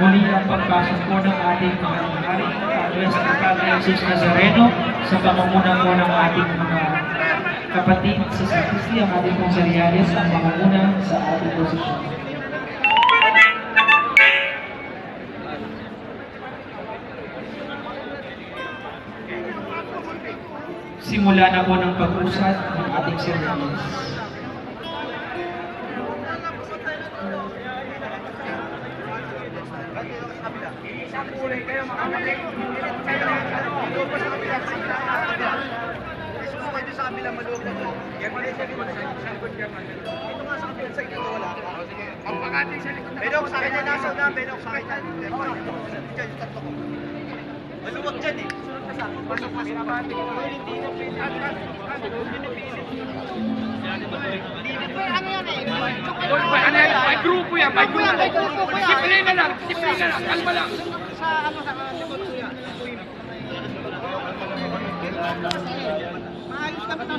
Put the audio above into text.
Muli ang pagpasok po ng ating mga haring Nuestro Padre Jesus Nazareno sa pamumuno po ng ating mga kapatid sa sakristi, ang ating pong Seryales ang mamumuna sa ating posisyon. Simula na po ng pag-usad ng ating Seryales. Sa kabilang maluwag na to. Belok sa akin na nasa na, belok sa akin na. Diyan yung tatlo ko. Maluwag dyan eh. Pasok pa sa pati. Ano yan eh? Ano yan? May grupo yan, may grupo. Disiplina lang, kalma lang. Sa ano sa likod ko yan. Maayos kami na.